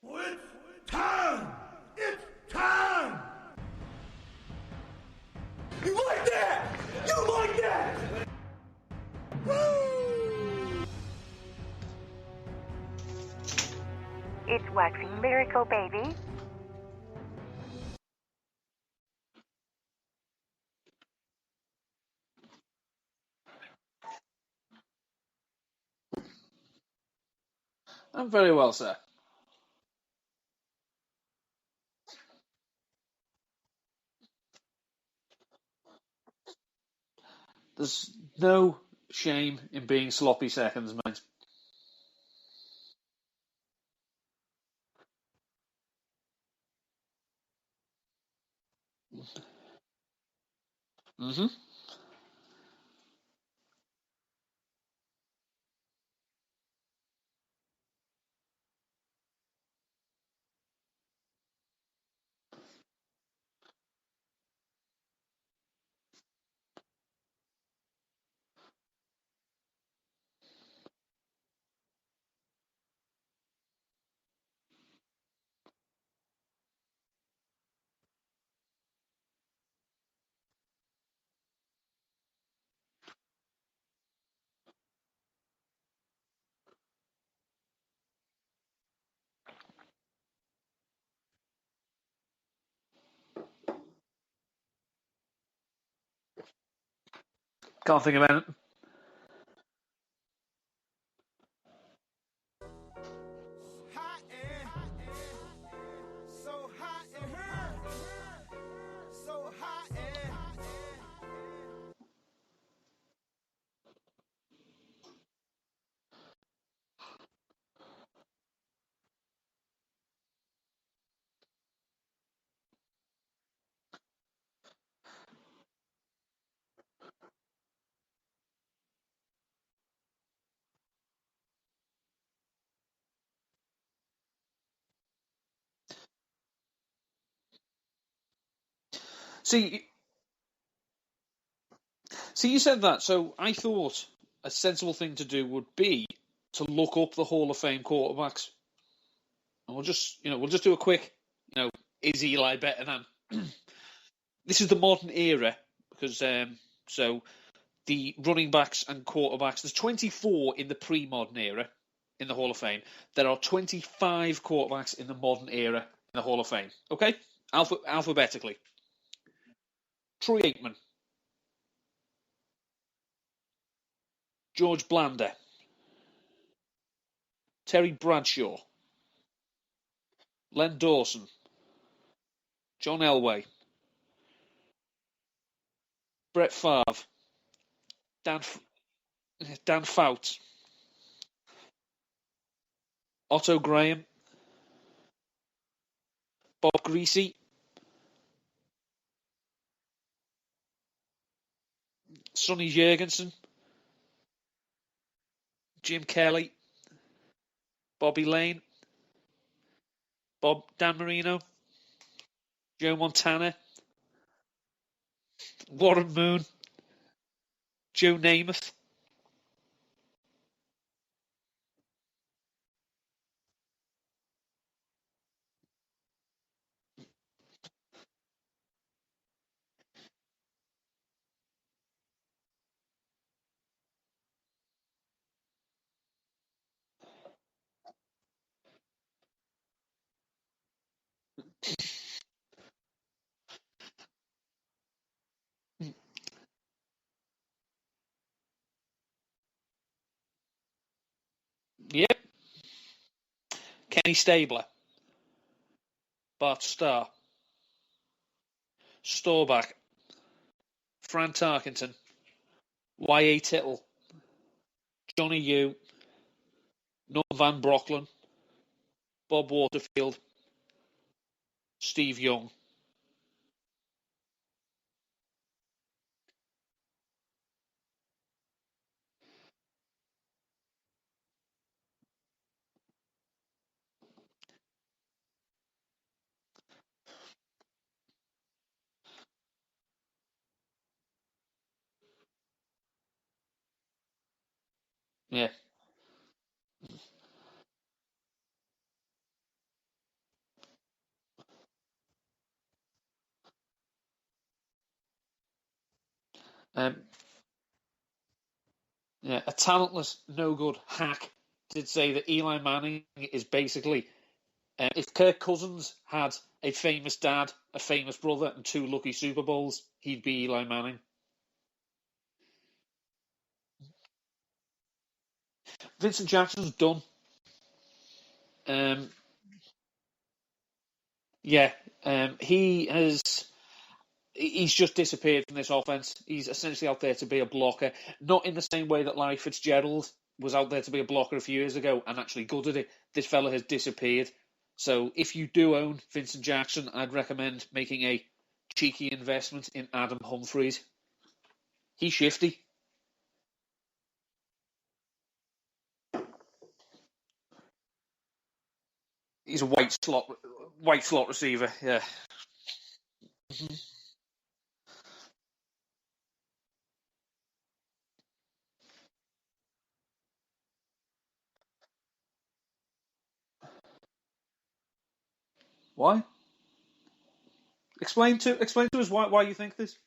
It's time! It's time! You like that? You like that? Woo! It's waxing Lyrical, baby. I'm very well, sir. There's no shame in being sloppy seconds, mate. Mm-hmm. Can't think of anything. Hot in, so hot in here, so hot in. See, you said that, so I thought a sensible thing to do would be to look up the Hall of Fame quarterbacks, and we'll just do a quick, is Eli better than? This is the modern era because so the running backs and quarterbacks. There's 24 in the pre-modern era in the Hall of Fame. There are 25 quarterbacks in the modern era in the Hall of Fame. Okay, alphabetically. Troy Aikman, George Blanda, Terry Bradshaw, Len Dawson, John Elway, Brett Favre, Dan Dan Fouts, Otto Graham, Bob Greasy, Sonny Jurgensen, Jim Kelly, Bobby Lane, Dan Marino, Joe Montana, Warren Moon, Joe Namath. Yep. Kenny Stabler, Bart Starr, Staubach, Fran Tarkenton, Y.A. Tittle, Johnny U, Norm Van Brocklin, Bob Waterfield, Steve Young. Yeah. Um, yeah, a talentless, no good hack did say that Eli Manning is basically if Kirk Cousins had a famous dad, a famous brother, and 2 lucky Super Bowls, he'd be Eli Manning. Vincent Jackson's done. Um, yeah, he's just disappeared from this offense. He's essentially out there to be a blocker, not in the same way that Larry Fitzgerald was out there to be a blocker a few years ago and actually gutted it. This fella has disappeared. So if you do own Vincent Jackson, I'd recommend making a cheeky investment in Adam Humphries. He's shifty. He's a white slot receiver. Yeah. Mm-hmm. Why? Explain to us why you think this.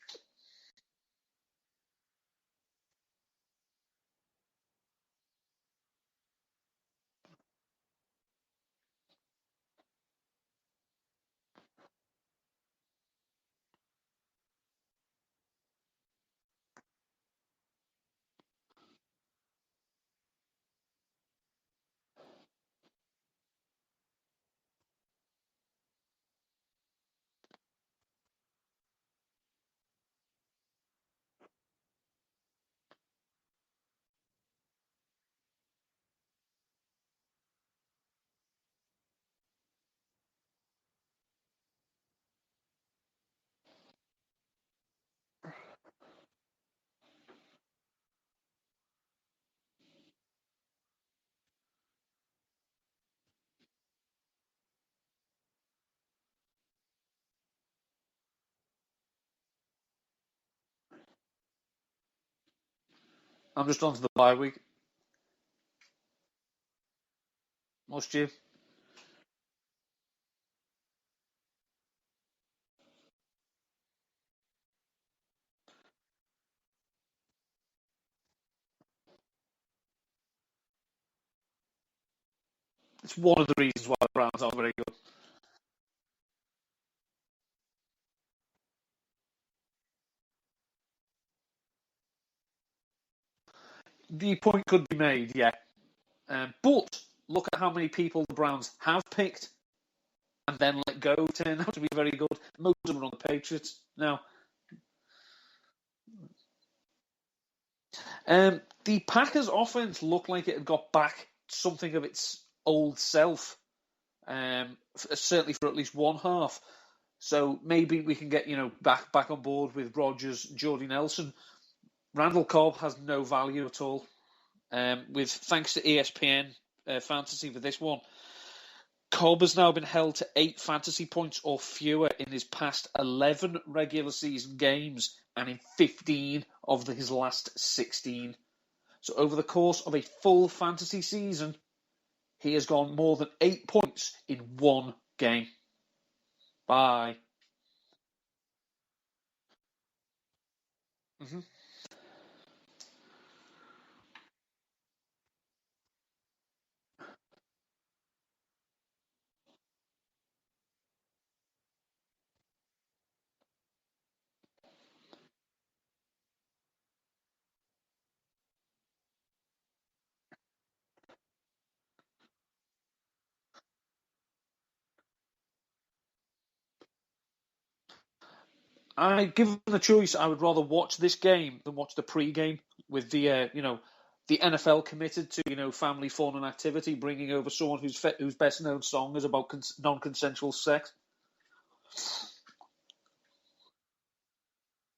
I'm just on to the bye week. Must you? It's one of the reasons why the Browns aren't very good. The point could be made, yeah. But look at how many people the Browns have picked and then let go turn out to be very good. Most of them are on the Patriots now. The Packers' offense looked like it had got back something of its old self, certainly for at least one half. So maybe we can get back on board with Rodgers, Jordy Nelson. Randall Cobb has no value at all. With thanks to ESPN Fantasy for this one, Cobb has now been held to 8 fantasy points or fewer in his past 11 regular season games and in 15 of his last 16. So over the course of a full fantasy season, he has gone more than 8 points in one game. Bye. Mm-hmm. Given the choice, I would rather watch this game than watch the pre-game with the NFL committed to family fun and activity, bringing over someone whose best known song is about non-consensual sex.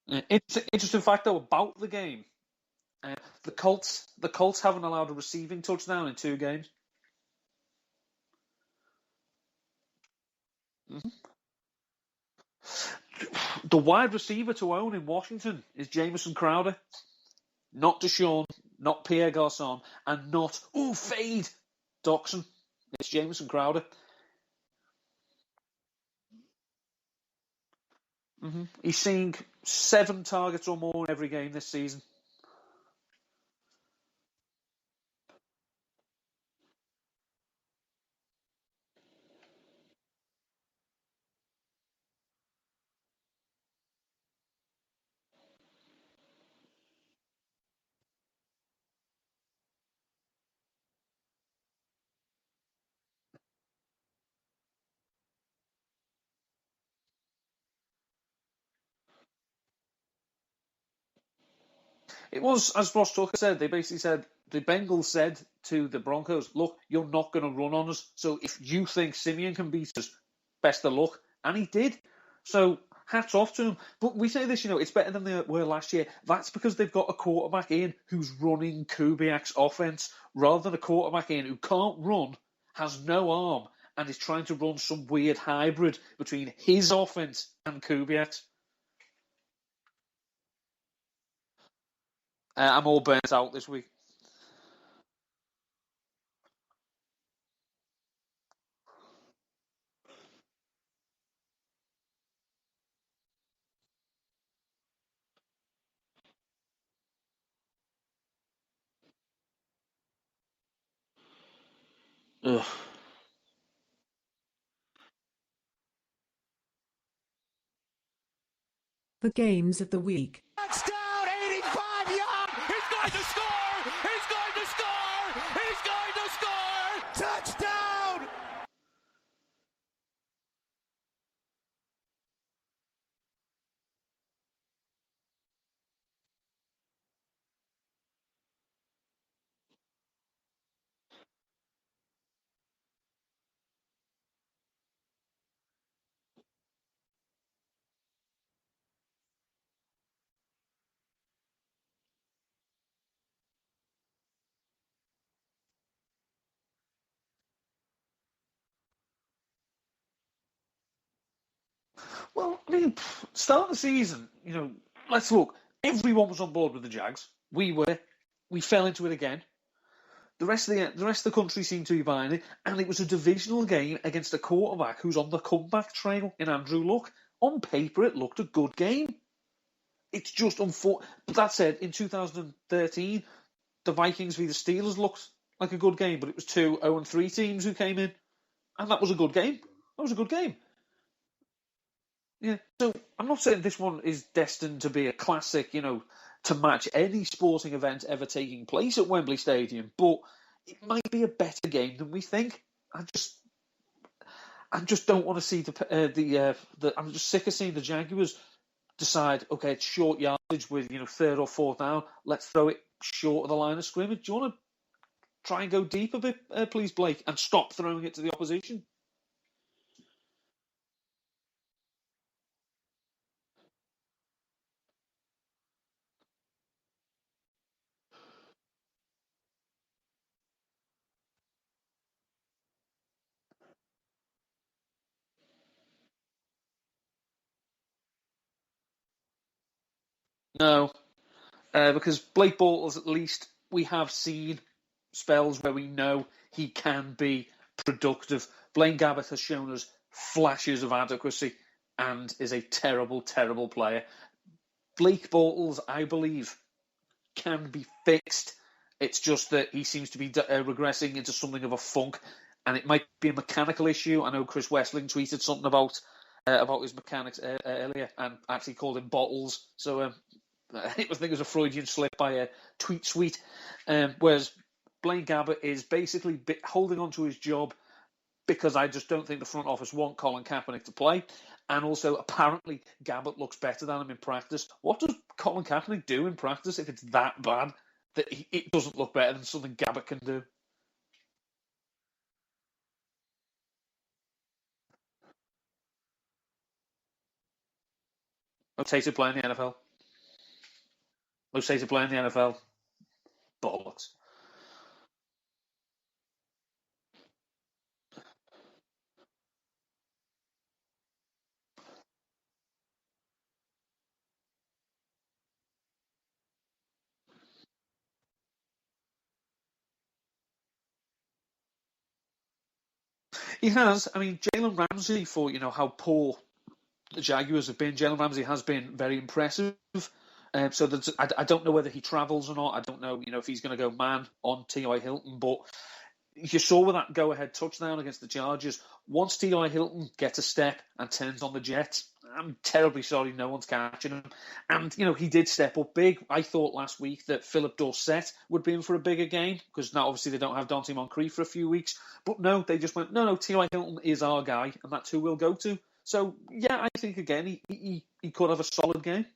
Interesting fact though about the game: the Colts haven't allowed a receiving touchdown in 2 games. Mm-hmm. The wide receiver to own in Washington is Jamison Crowder, not Deshaun, not Pierre Garçon, and not fade Doxson. It's Jamison Crowder. He's seeing 7 targets or more in every game this season. It was, as Ross Tucker said, they basically said, the Bengals said to the Broncos, look, you're not going to run on us. So if you think Simeon can beat us, best of luck. And he did. So hats off to him. But we say this, it's better than they were last year. That's because they've got a quarterback in who's running Kubiak's offense rather than a quarterback in who can't run, has no arm, and is trying to run some weird hybrid between his offense and Kubiak's. I'm all burnt out this week. Ugh. The games of the week. Touchdown, 85 yards. He's going to score. He's going to score. He's going to score. Touchdown. Well, I mean, start of the season, let's look. Everyone was on board with the Jags. We were. We fell into it again. The rest of the country seemed to be buying it, and it was a divisional game against a quarterback who's on the comeback trail in Andrew Luck. On paper, it looked a good game. It's just unfortunate. But that said, in 2013, the Vikings v the Steelers looked like a good game, but it was 2 0-3 teams who came in, and that was a good game. That was a good game. Yeah, so I'm not saying this one is destined to be a classic, to match any sporting event ever taking place at Wembley Stadium, but it might be a better game than we think. I just don't want to see I'm just sick of seeing the Jaguars decide, okay, it's short yardage with 3rd or 4th down, let's throw it short of the line of scrimmage. Do you want to try and go deep a bit, please, Blake, and stop throwing it to the opposition? No, because Blake Bortles, at least we have seen spells where we know he can be productive. Blaine Gabbert has shown us flashes of adequacy and is a terrible, terrible player. Blake Bortles, I believe, can be fixed. It's just that he seems to be regressing into something of a funk, and it might be a mechanical issue. I know Chris Wessling tweeted something about his mechanics earlier and actually called him Bottles. So I think it was a Freudian slip by a tweet suite. Whereas Blaine Gabbert is basically holding on to his job because I just don't think the front office want Colin Kaepernick to play. And also, apparently, Gabbert looks better than him in practice. What does Colin Kaepernick do in practice if it's that bad that it doesn't look better than something Gabbert can do? Okay to play in the NFL. Okay to play in the NFL. Bollocks. He has. I mean, Jalen Ramsey, for how poor the Jaguars have been. Jalen Ramsey has been very impressive. So I don't know whether he travels or not. I don't know, if he's going to go man on T.Y. Hilton. But you saw with that go-ahead touchdown against the Chargers, once T.Y. Hilton gets a step and turns on the Jets, I'm terribly sorry no one's catching him. And, he did step up big. I thought last week that Philip Dorsett would be in for a bigger game, because now obviously they don't have Dante Moncrief for a few weeks. But no, they just went, no, T.Y. Hilton is our guy, and that's who we'll go to. So, yeah, I think, again, he could have a solid game.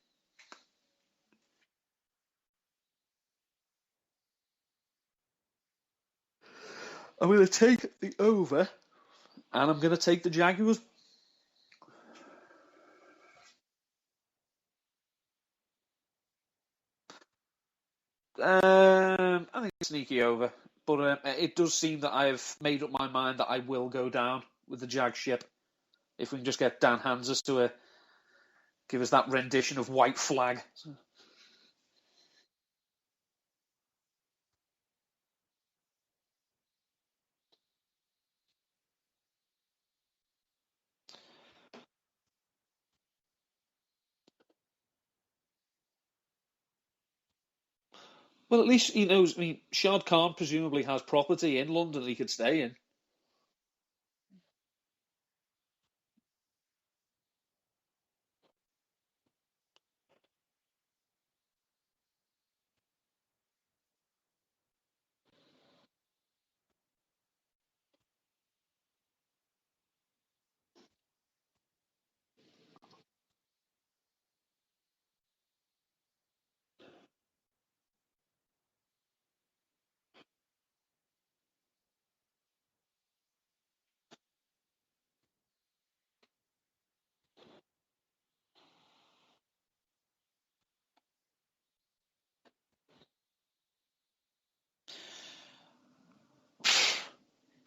I'm going to take the over, and I'm going to take the Jaguars. I think sneaky over, but it does seem that I've made up my mind that I will go down with the Jag ship. If we can just get Dan Hanses to give us that rendition of White Flag. Well, at least he knows. I mean, Shad Khan presumably has property in London that he could stay in.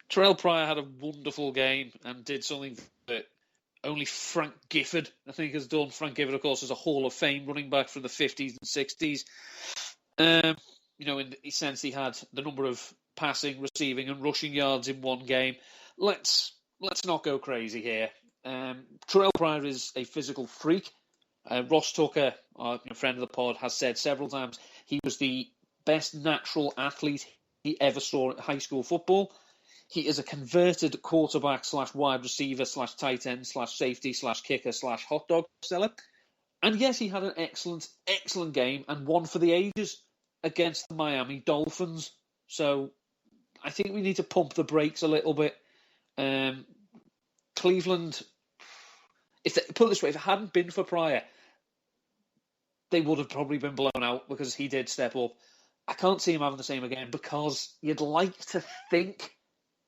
Terrell Pryor had a wonderful game and did something that only Frank Gifford, I think, has done. Frank Gifford, of course, is a Hall of Fame running back from the 50s and 60s. In the sense he had the number of passing, receiving, and rushing yards in one game. Let's not go crazy here. Terrell Pryor is a physical freak. Ross Tucker, our friend of the pod, has said several times he was the best natural athlete he ever saw at high school football. He is a converted quarterback / wide receiver / tight end / safety / kicker / hot dog seller. And yes, he had an excellent, excellent game and one for the ages against the Miami Dolphins. So I think we need to pump the brakes a little bit. Cleveland, put it this way, if it hadn't been for Pryor, they would have probably been blown out because he did step up. I can't see him having the same again because you'd like to think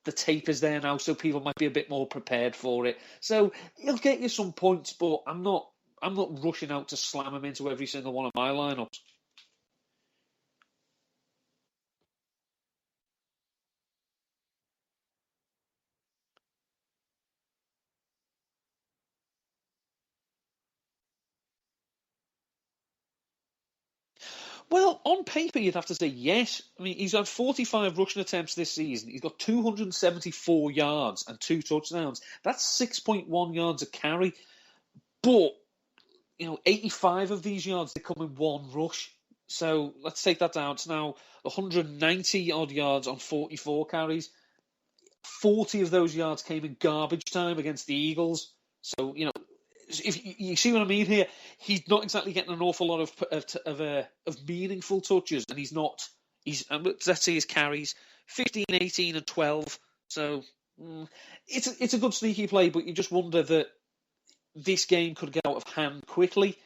the tape is there now, so people might be a bit more prepared for it. So he'll get you some points, but I'm not rushing out to slam him into every single one of my lineups. Well, on paper, you'd have to say yes. I mean, he's had 45 rushing attempts this season. He's got 274 yards and 2 touchdowns. That's 6.1 yards a carry. But, 85 of these yards, they come in one rush. So let's take that down. It's now 190 odd yards on 44 carries. 40 of those yards came in garbage time against the Eagles. So, if you see what I mean here, he's not exactly getting an awful lot of meaningful touches, and he's not. Let's say his carries 15, 18, and 12. So it's a good sneaky play, but you just wonder that this game could get out of hand quickly,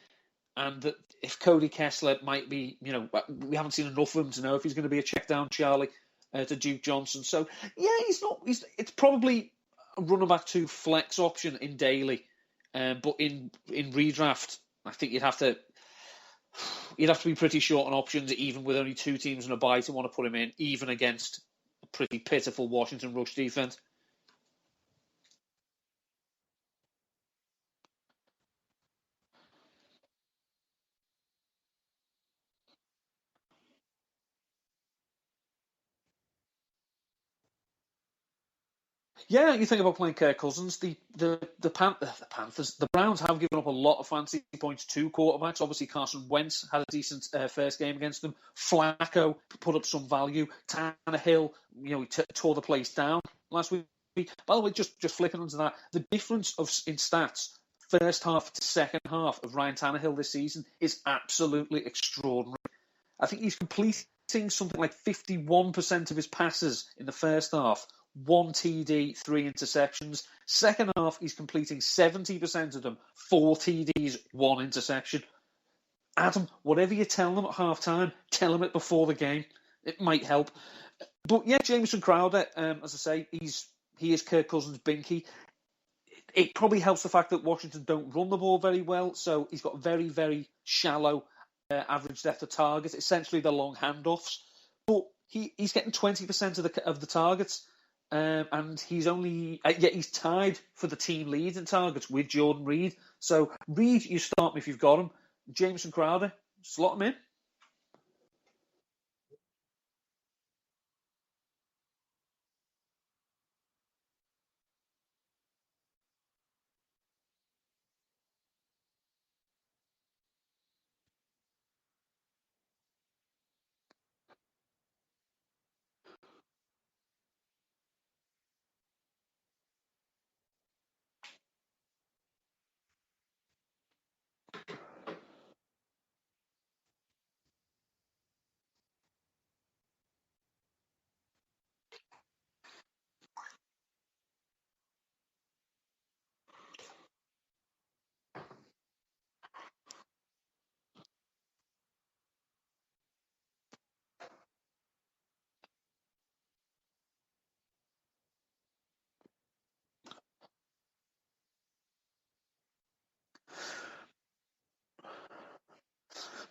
and that if Cody Kessler might be, we haven't seen enough of him to know if he's going to be a check down Charlie to Duke Johnson. So yeah, he's not. It's probably a running back 2 flex option in daily. But in redraft, I think you'd have to be pretty short on options, even with only 2 teams in a bye, to want to put him in, even against a pretty pitiful Washington rush defense. Yeah, you think about playing Kirk Cousins. The Panthers, the Browns have given up a lot of fancy points to quarterbacks. Obviously, Carson Wentz had a decent first game against them. Flacco put up some value. Tannehill, he tore the place down last week. By the way, just flipping onto that, the difference in stats first half to second half of Ryan Tannehill this season is absolutely extraordinary. I think he's completing something like 51% of his passes in the first half. 1 TD, 3 interceptions. Second half, he's completing 70% of them. 4 TDs, 1 interception. Adam, whatever you tell them at half-time, tell them it before the game. It might help. But yeah, Jamison Crowder, as I say, he is Kirk Cousins' binky. It probably helps the fact that Washington don't run the ball very well, so he's got very, very shallow average depth of target, essentially the long handoffs. But he's getting 20% of the targets, and he's tied for the team lead in targets with Jordan Reed. So Reed, you start him if you've got him. Jamison Crowder, slot him in.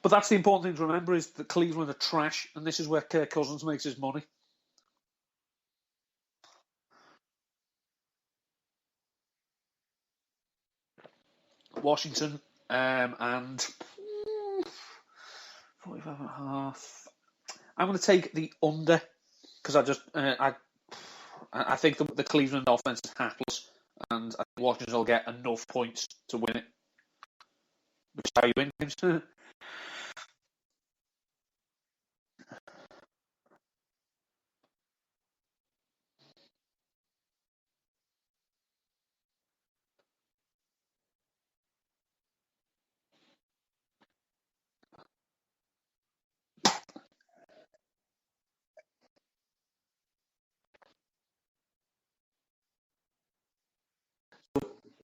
But that's the important thing to remember, is that Cleveland are trash, and this is where Kirk Cousins makes his money. Washington, and 45.5. I'm going to take the under, because I think the Cleveland offense is hapless, and I think Washington will get enough points to win it. Which is how you win games.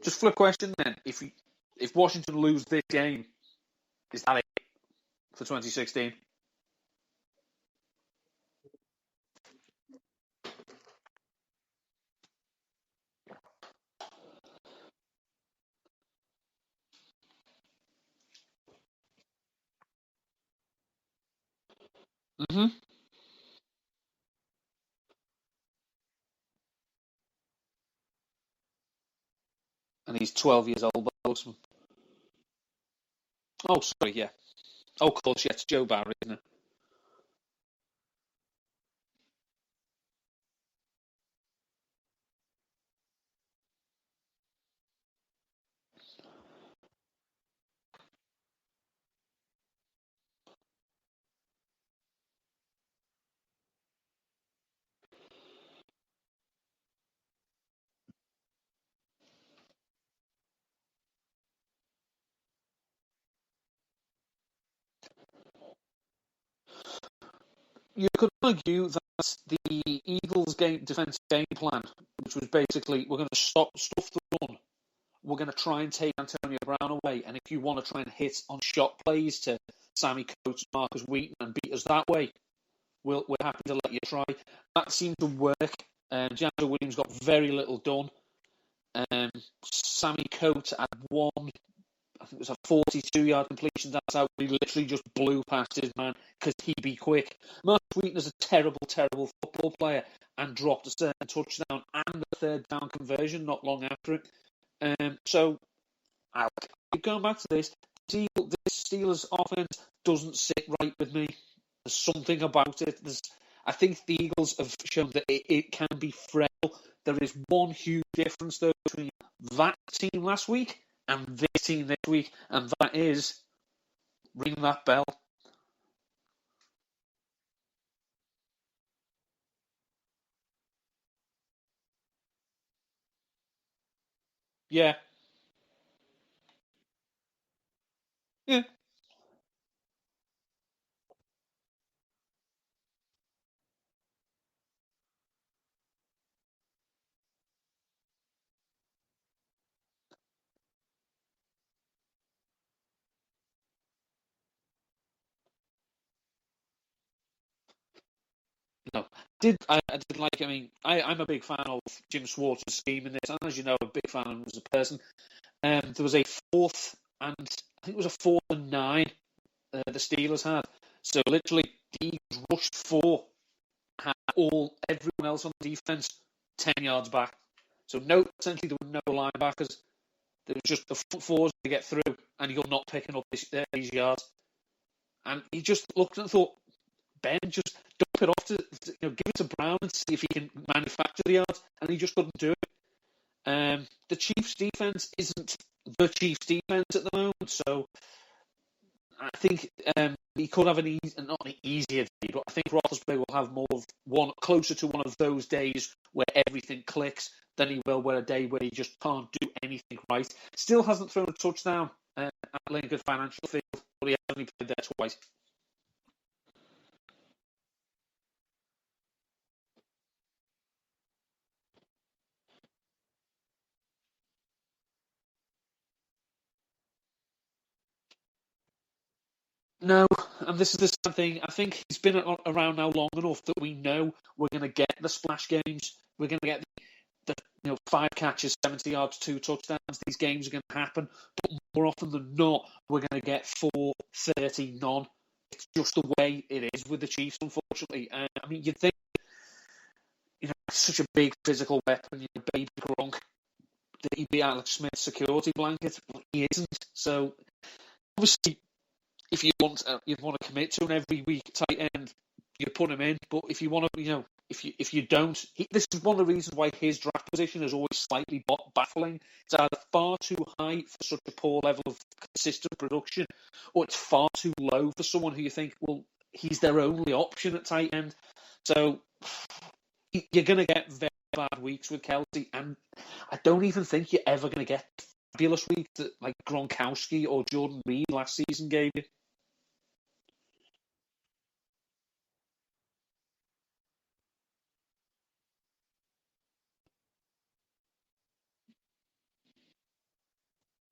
Just flip question then. If Washington lose this game, is that it for 2016? Mm-hmm. And he's 12 years old, Boseman. Oh, sorry, yeah. Oh, of course, yeah, it's Joe Barry, isn't it? You could argue that the Eagles' defensive game plan, which was basically, we're going to stuff the run, we're going to try and take Antonio Brown away, and if you want to try and hit on shot plays to Sammy Coates, Marcus Wheaton, and beat us that way, we're happy to let you try. That seemed to work. DeAndre Williams got very little done. Sammy Coates had one, I think it was a 42-yard completion. That's out. He literally just blew past his man because he be quick. Marcus Wheaton is a terrible, terrible football player and dropped a certain touchdown and a third down conversion not long after it. So I'll keep going back to this. This Steelers offense doesn't sit right with me. There's something about it. I think the Eagles have shown that it can be frail. There is one huge difference, though, between that team last week and this team this week, and that is ring that bell. Yeah. Yeah. No. I did like, I mean, I'm a big fan of Jim Swartz's scheme in this, and as you know, I'm a big fan of him as a person. There was a fourth, and I think it was a 4th and 9 the Steelers had. So literally, the Eagles rushed 4, had everyone else on defense 10 yards back. So essentially there were no linebackers. There was just the front fours to get through, and you're not picking up these yards. And he just looked and thought, Ben, just dump it off give it to Brown and see if he can manufacture the yards, and he just couldn't do it. The Chiefs' defense isn't the Chiefs' defense at the moment, so I think he could have not an easier day, but I think Roethlisberger will have more of closer to one of those days where everything clicks than he will a day where he just can't do anything right. Still hasn't thrown a touchdown at Lincoln Financial Field, but he has only played there twice. No, and this is the same thing. I think he's been around now long enough that we know we're going to get the splash games. We're going to get the 5 catches, 70 yards, 2 touchdowns. These games are going to happen, but more often than not, we're going to get 4, 30, none. It's just the way it is with the Chiefs, unfortunately. I mean, you'd think, such a big physical weapon, baby Gronk, that he'd be Alex Smith's security blanket, but he isn't. So, obviously, if you want to commit to an every week tight end, you put him in. But if you want to, if you don't, this is one of the reasons why his draft position is always slightly baffling. It's either far too high for such a poor level of consistent production, or it's far too low for someone who you think, well, he's their only option at tight end. So you're going to get very bad weeks with Kelsey, and I don't even think you're ever going to get fabulous weeks that like Gronkowski or Jordan Reed last season gave you.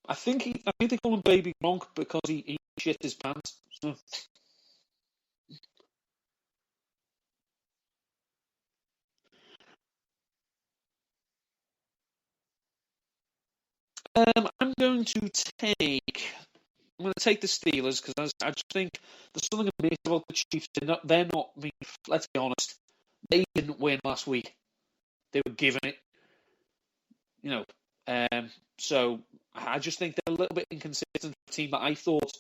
I think they call him Baby Gronk because he shit his pants. So, I'm going to take. I'm going to take the Steelers because I just think there's something amazing about the Chiefs. They're not. I mean, let's be honest. They didn't win last week. They were given it. You know. So I just think they're a little bit inconsistent. A team that I thought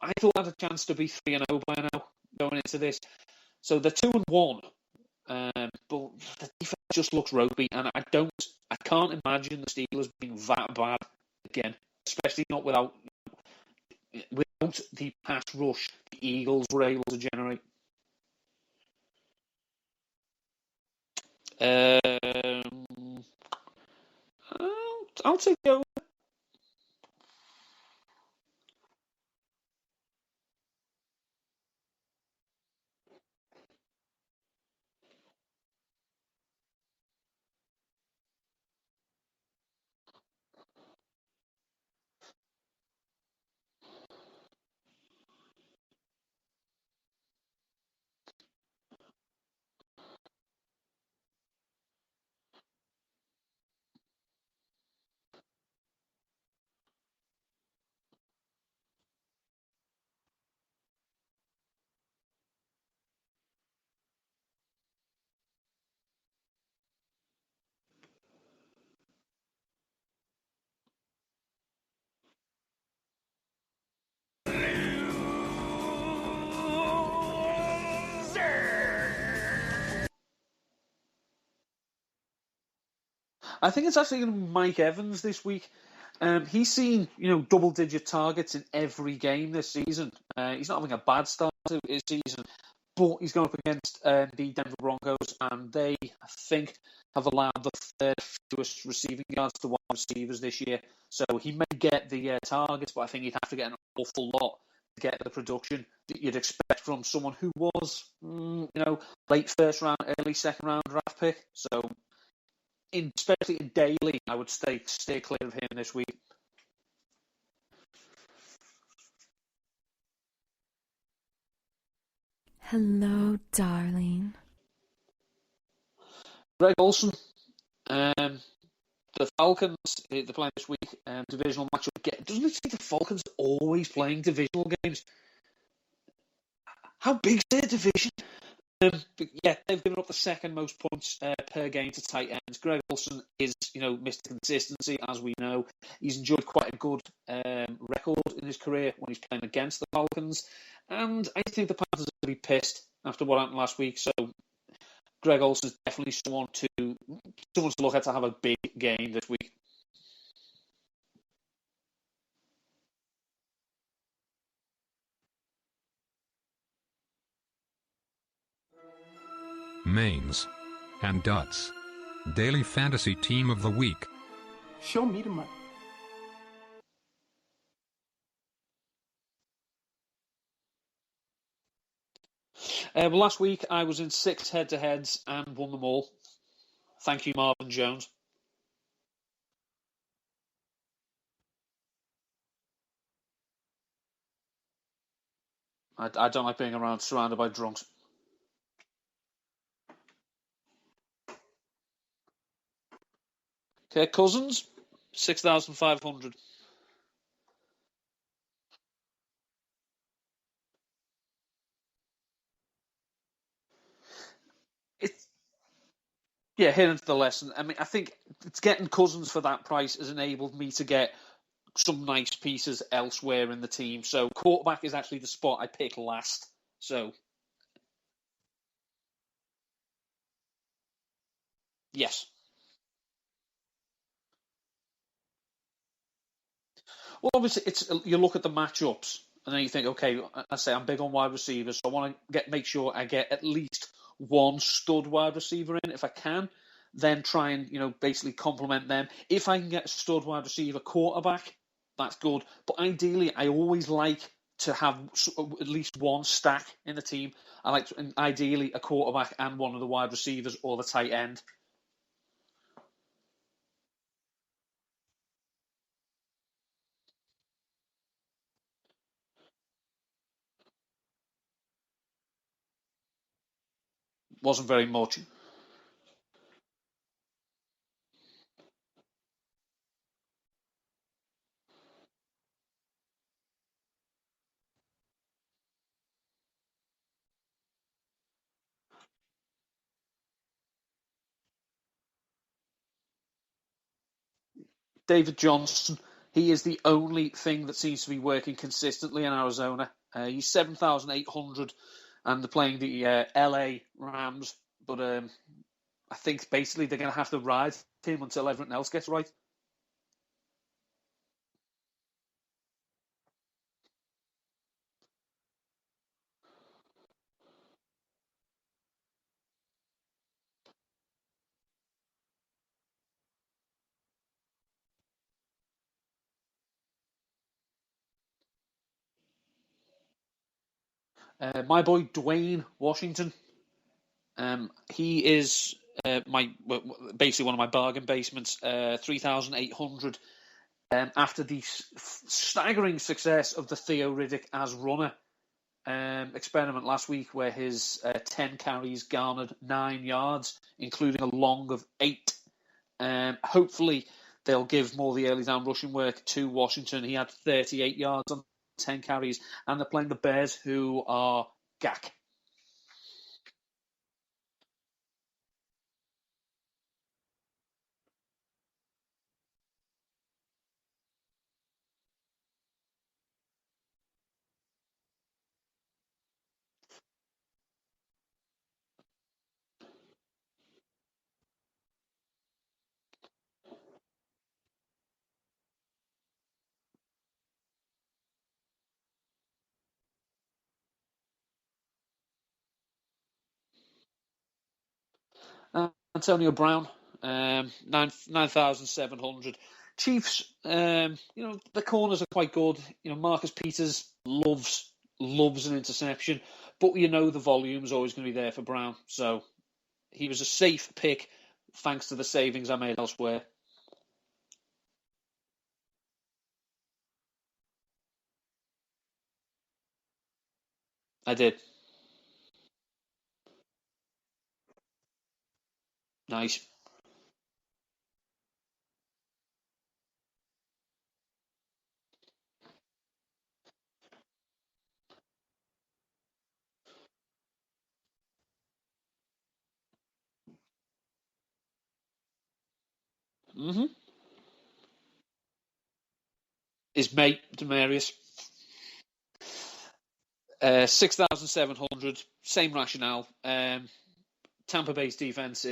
had a chance to be 3-0 by now going into this. So they're 2-1. But the defense just looks ropey, and I can't imagine the Steelers being that bad again, especially not without the pass rush the Eagles were able to generate. Um, I'll take the over. I think it's actually going to be Mike Evans this week. He's seen, double-digit targets in every game this season. He's not having a bad start to his season, but he's going up against the Denver Broncos, and they, I think, have allowed the third fewest receiving yards to wide receivers this year. So he may get the targets, but I think he'd have to get an awful lot to get the production that you'd expect from someone who was, late first round, early second round draft pick. So, especially in daily, I would stay clear of him this week. Hello, darling. Greg Olsen, the Falcons, they're playing this week, divisional matchup. Doesn't it seem the Falcons are always playing divisional games? How big's their division? They've given up the second most points per game to tight ends. Greg Olsen is, Mr. Consistency, as we know. He's enjoyed quite a good record in his career when he's playing against the Falcons. And I think the Panthers are going to be pissed after what happened last week. So Greg Olsen is definitely someone to look at to have a big game this week. Mainz and Dutts, Daily Fantasy Team of the Week. Show me the money. Last week I was in 6 head-to-heads and won them all. Thank you, Marvin Jones. I don't like being surrounded by drunks. Kirk Cousins, 6,500. Hit into the lesson. I mean, I think it's getting Cousins for that price has enabled me to get some nice pieces elsewhere in the team. So quarterback is actually the spot I pick last. So, yes. Well, obviously, you look at the matchups and then you think, okay, I say I'm big on wide receivers, so I want to make sure I get at least one stud wide receiver in if I can. Then try and basically complement them. If I can get a stud wide receiver quarterback, that's good. But ideally, I always like to have at least one stack in the team. I like ideally a quarterback and one of the wide receivers or the tight end. Wasn't very much. David Johnson, he is the only thing that seems to be working consistently in Arizona. He's 7,800 and they're playing the LA Rams, but I think basically they're going to have to ride him until everything else gets right. My boy Dwayne Washington, he is basically one of my bargain basements, 3,800. After the staggering success of the Theo Riddick as runner experiment last week, where his 10 carries garnered 9 yards, including a long of 8. Hopefully, they'll give more of the early down rushing work to Washington. He had 38 yards on 10 carries, and they're playing the Bears, who are gack. Antonio Brown, 9,700. Chiefs, the corners are quite good. Marcus Peters loves an interception, but the volume's always going to be there for Brown. So he was a safe pick thanks to the savings I made elsewhere. I did. Nice. Mm-hmm. His mate, Demarius. 6,700, same rationale. Tampa Bay's defense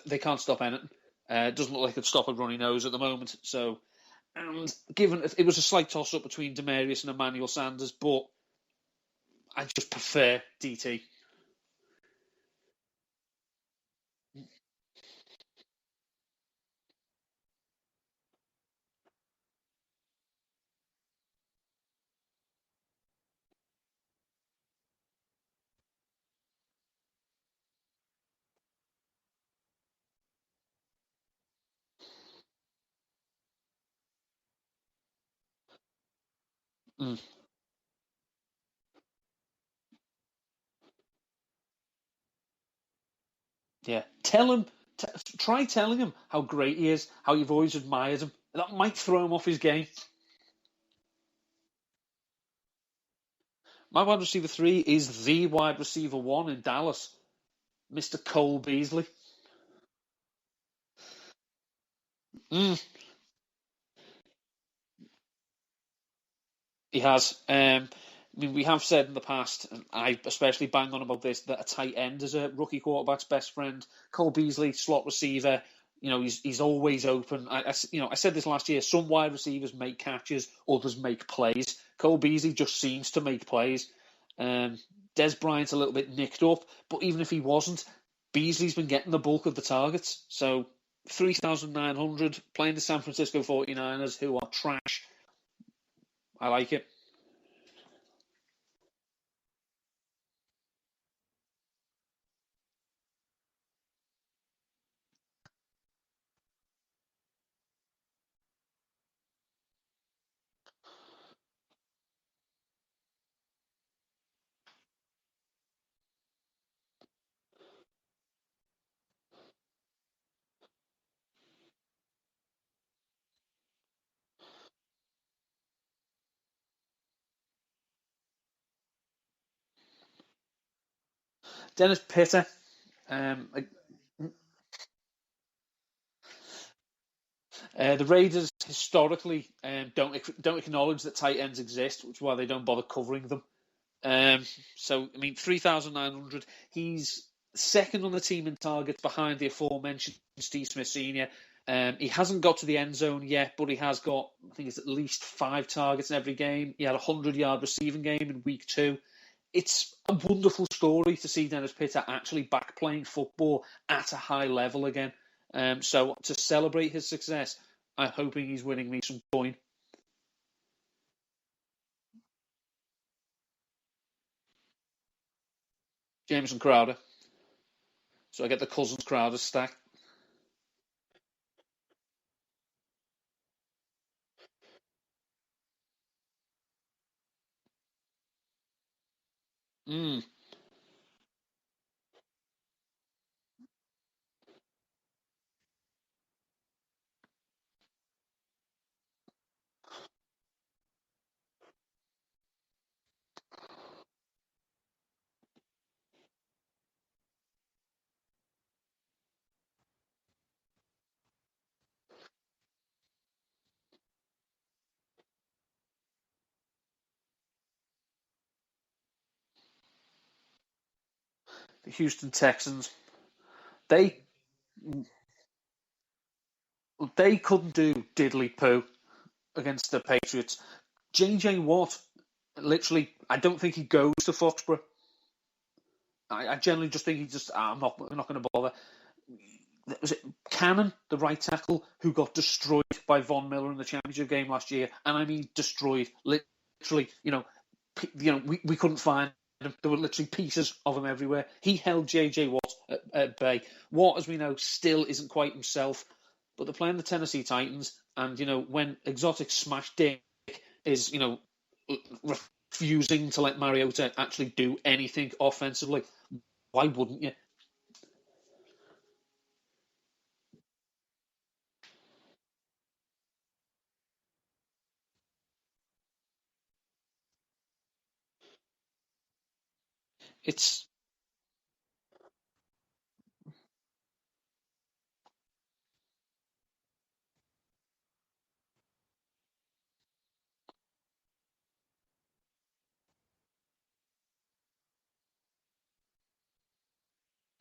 they can't stop anything. It doesn't look like they'd stop a runny nose at the moment. So, and given it was a slight toss up between Demarius and Emmanuel Sanders, but I just prefer DT. Mm, yeah, try telling him how great he is, how you've always admired him. That might throw him off his game. My wide receiver 3 is the wide receiver 1 in Dallas, Mr. Cole Beasley. Mm, he has. We have said in the past, and I especially bang on about this, that a tight end is a rookie quarterback's best friend. Cole Beasley, slot receiver, he's always open. I said this last year. Some wide receivers make catches, others make plays. Cole Beasley just seems to make plays. Des Bryant's a little bit nicked up, but even if he wasn't, Beasley's been getting the bulk of the targets. So 3,900 playing the San Francisco 49ers, who are trash. I like it. Dennis Pitta. Um, the Raiders historically don't acknowledge that tight ends exist, which is why they don't bother covering them. 3,900. He's second on the team in targets behind the aforementioned Steve Smith Sr. He hasn't got to the end zone yet, but he has got, I think it's at least 5 targets in every game. He had a 100-yard receiving game in week 2. It's a wonderful story to see Dennis Pitta actually back playing football at a high level again. So to celebrate his success, I'm hoping he's winning me some coin. Jameson Crowder. So I get the Cousins Crowder stack. Mm. The Houston Texans. They they couldn't do diddly poo against the Patriots. J.J. Watt, literally, I don't think he goes to Foxborough. I generally just think I'm not going to bother. was it Cannon, the right tackle, who got destroyed by Von Miller in the championship game last year, and I mean destroyed, literally. We couldn't find him. There were literally pieces of him everywhere. He held JJ Watt at bay. Watt, as we know, still isn't quite himself, but they're playing the Tennessee Titans, and when Exotic Smash Dick is refusing to let Mariota actually do anything offensively, why wouldn't you? It's.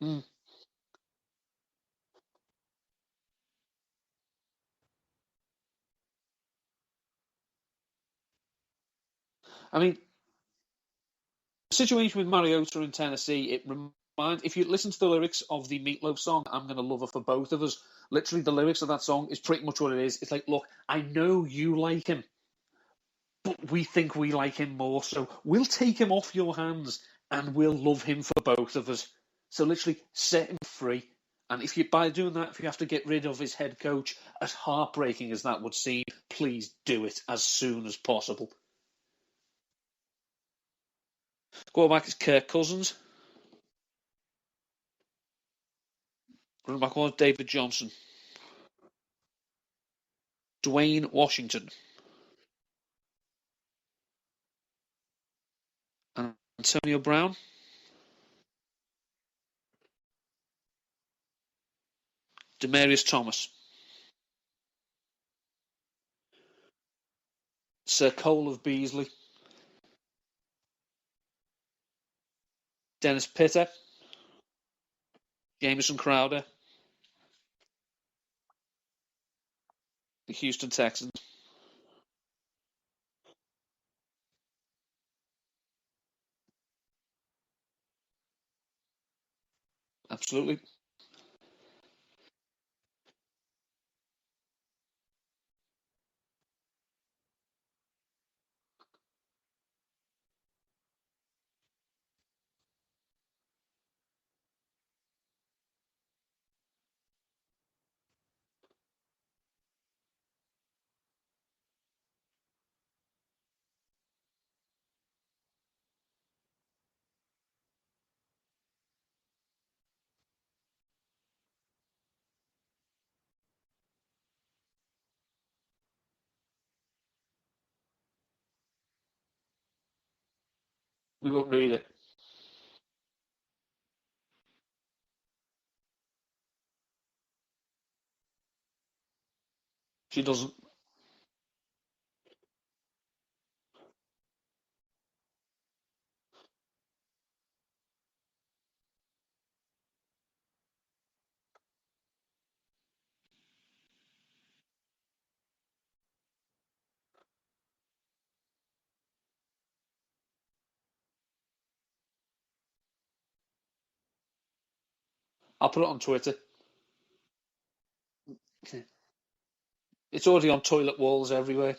Mm, I mean, the situation with Mariota in Tennessee, it reminds. If you listen to the lyrics of the Meatloaf song, "I'm Gonna Love Her for Both of Us," literally the lyrics of that song is pretty much what it is. It's like, look, I know you like him, but we think we like him more, so we'll take him off your hands and we'll love him for both of us. So literally set him free. And if you, by doing that, if you have to get rid of his head coach, as heartbreaking as that would seem, please do it as soon as possible. Quarterback is Kirk Cousins. Running back was David Johnson. Dwayne Washington. Antonio Brown. Demarius Thomas. Sir Cole of Beasley. Dennis Pitta. Jamison Crowder. The Houston Texans. Absolutely. We won't read it. She doesn't. I'll put it on Twitter. It's already on toilet walls everywhere.